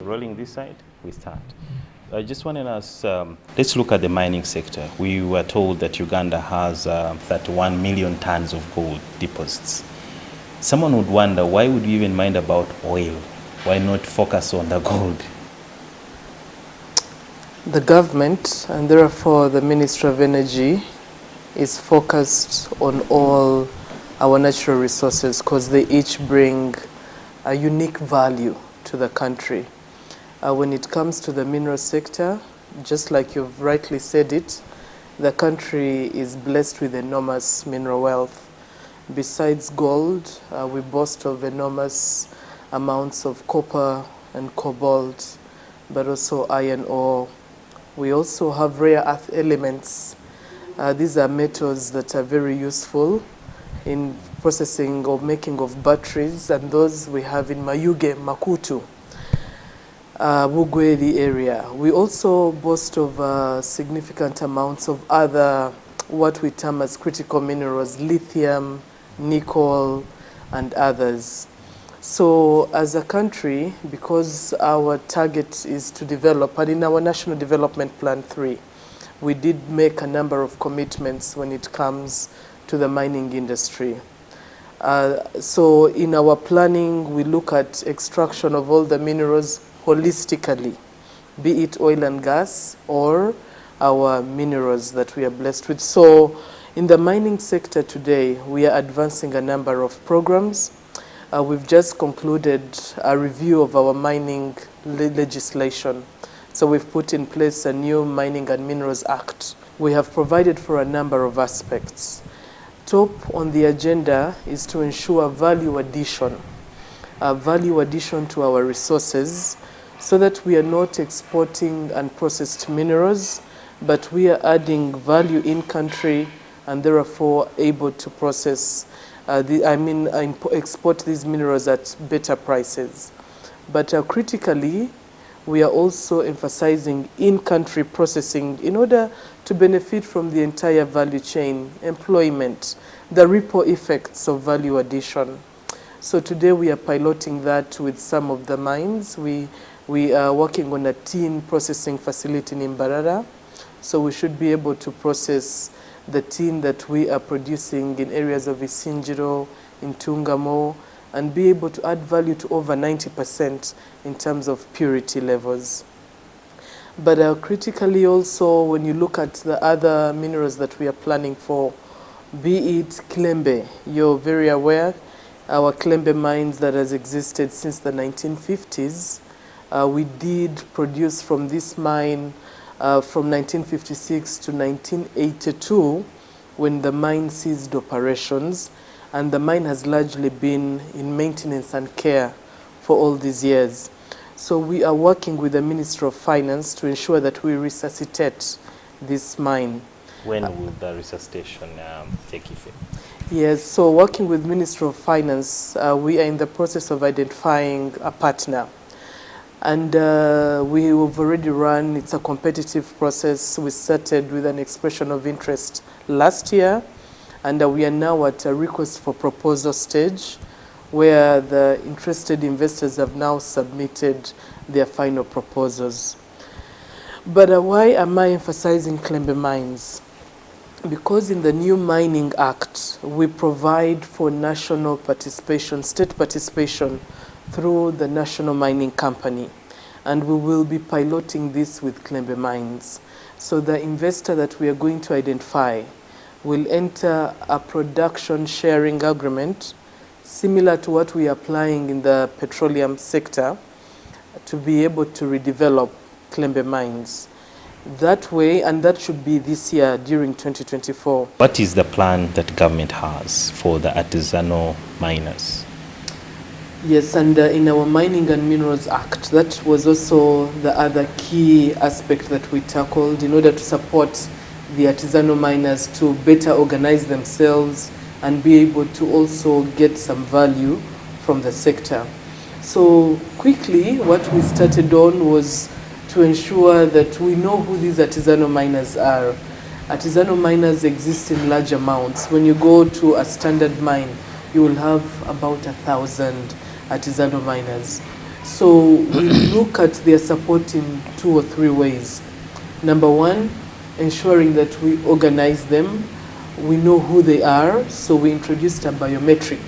rolling this side, we start. I just wanted us, let's look at the mining sector. We were told that Uganda has 31 million tons of gold deposits. Someone would wonder, why would you even mind about oil? Why not focus on the gold? The government, and therefore the Ministry of Energy, is focused on all our natural resources because they each bring a unique value to the country. When it comes to the mineral sector, just like you've rightly said it, the country is blessed with enormous mineral wealth. Besides gold, we boast of enormous amounts of copper and cobalt, but also iron ore. We also have rare earth elements. These are metals that are very useful in processing or making of batteries, and those we have in Mayuge, Makutu, Bugweri area. We also boast of significant amounts of other, what we term as critical minerals, lithium, nickel, and others. So as a country, because our target is to develop, and in our National Development Plan 3, we did make a number of commitments when it comes to the mining industry. So in our planning, we look at extraction of all the minerals holistically, be it oil and gas or our minerals that we are blessed with. So in the mining sector today, we are advancing a number of programs. We've just concluded a review of our mining legislation. So we've put in place a new Mining and Minerals Act. We have provided for a number of aspects. Top on the agenda is to ensure value addition to our resources, so that we are not exporting unprocessed minerals, but we are adding value in country and therefore able to process, export these minerals at better prices. But critically, we are also emphasizing in-country processing in order to benefit from the entire value chain, employment, the ripple effects of value addition. So today we are piloting that with some of the mines. We are working on a tin processing facility in Mbarara. So we should be able to process the tin that we are producing in areas of Isinjiro, in Tungamo, and be able to add value to over 90% in terms of purity levels. But critically also, when you look at the other minerals that we are planning for, be it Kilembe, you're very aware, our Kilembe Mines that has existed since the 1950s, we did produce from this mine from 1956 to 1982, when the mine ceased operations, and the mine has largely been in maintenance and care for all these years. So we are working with the Ministry of Finance to ensure that we resuscitate this mine. When will the resuscitation take effect? Yes, so working with Ministry of Finance, we are in the process of identifying a partner. And we have already run, it's a competitive process. We started with an expression of interest last year, and we are now at a request for proposal stage, where the interested investors have now submitted their final proposals. But why am I emphasizing Kilembe Mines? Because in the new Mining Act, we provide for national participation, state participation, through the National Mining Company. And we will be piloting this with Kilembe Mines. So the investor that we are going to identify will enter a production sharing agreement similar to what we are applying in the petroleum sector to be able to redevelop Kilembe Mines. That way, and that should be this year during 2024. What is the plan that government has for the artisanal miners? Yes, and in our Mining and Minerals Act, that was also the other key aspect that we tackled in order to support the artisanal miners to better organize themselves and be able to also get some value from the sector. So quickly, what we started on was to ensure that we know who these artisanal miners are. Artisanal miners exist in large amounts. When you go to a standard mine, you will have about 1,000 artisanal miners. So we look at their support in 2 or 3 ways. Number one, ensuring that we organize them, we know who they are, so we introduced a biometric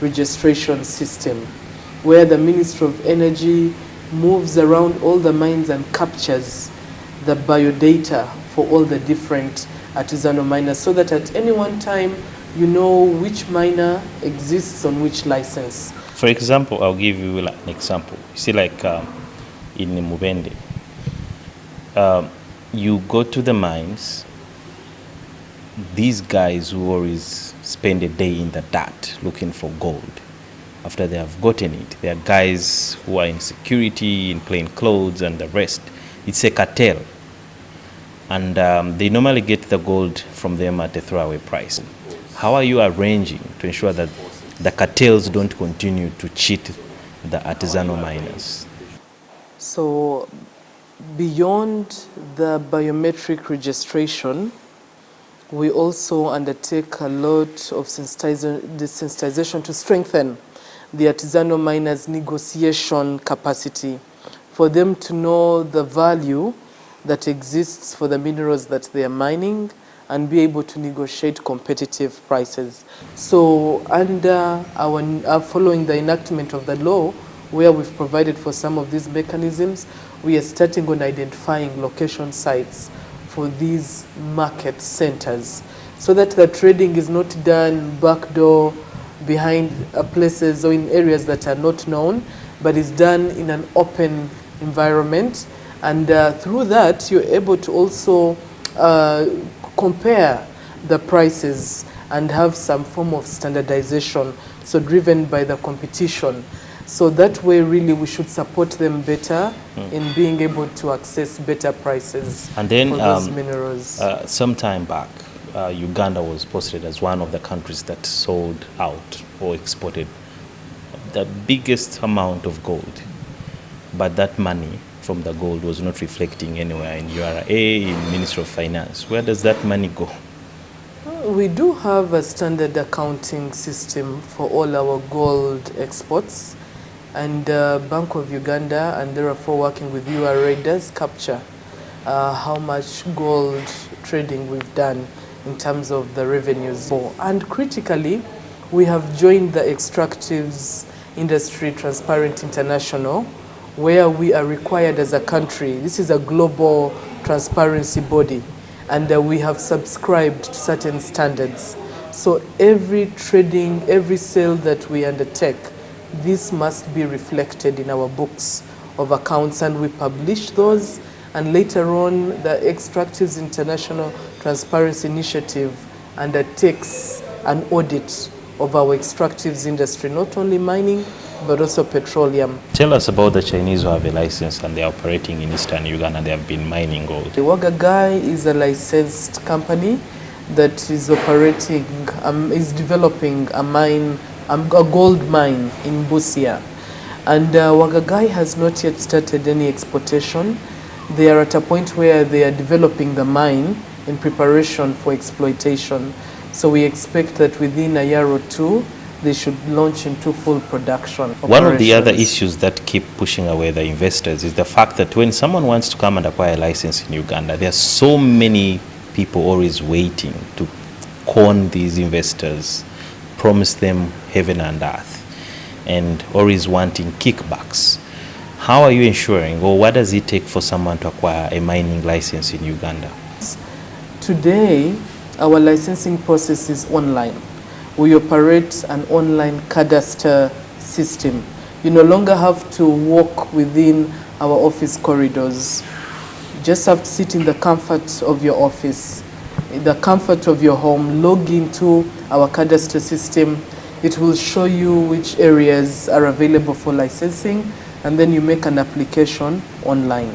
registration system where the Ministry of Energy moves around all the mines and captures the biodata for all the different artisanal miners, so that at any one time you know which miner exists on which license. For example, I'll give you an example. You see, like in Mubende, you go to the mines, these guys who always spend a day in the dirt looking for gold, after they have gotten it, they are guys who are in security, in plain clothes and the rest. It's a cartel. And they normally get the gold from them at a throwaway price. How are you arranging to ensure that the cartels don't continue to cheat the artisanal miners? So beyond the biometric registration, we also undertake a lot of sensitization to strengthen the artisanal miners' negotiation capacity, for them to know the value that exists for the minerals that they are mining and be able to negotiate competitive prices. So under following the enactment of the law, where we've provided for some of these mechanisms, we are starting on identifying location sites for these market centers, so that the trading is not done backdoor behind places or in areas that are not known, but is done in an open environment. And through that, you're able to also compare the prices and have some form of standardization, so driven by the competition. So that way, really, we should support them better in being able to access better prices and then, for those minerals. Some time back, Uganda was posted as one of the countries that sold out or exported the biggest amount of gold. But that money from the gold was not reflecting anywhere in URA, in Ministry of Finance. Where does that money go? We do have a standard accounting system for all our gold exports, and Bank of Uganda, and therefore working with URA, does capture how much gold trading we've done in terms of the revenues. And critically, we have joined the Extractives Industry Transparent International, where we are required as a country. This is a global transparency body, and we have subscribed to certain standards. So every trading, every sale that we undertake, this must be reflected in our books of accounts, and we publish those. And later on, the Extractives International Transparency Initiative undertakes an audit of our extractives industry, not only mining, but also petroleum. Tell us about the Chinese who have a license and they're operating in eastern Uganda and they have been mining gold. The gov't is a licensed company that is operating, is developing a mine, a gold mine in Busia. And gov't has not yet started any exportation. They are at a point where they are developing the mine in preparation for exploitation. So we expect that within a year or two, they should launch into full production. One of the other issues that keep pushing away the investors is the fact that when someone wants to come and acquire a license in Uganda, there are so many people always waiting to con these investors, promise them heaven and earth, and always wanting kickbacks. How are you ensuring, or what does it take for someone to acquire a mining license in Uganda? Today, our licensing process is online. We operate an online cadastre system. You no longer have to walk within our office corridors. You just have to sit in the comfort of your office, in the comfort of your home, log into our cadastre system. It will show you which areas are available for licensing, and then you make an application online.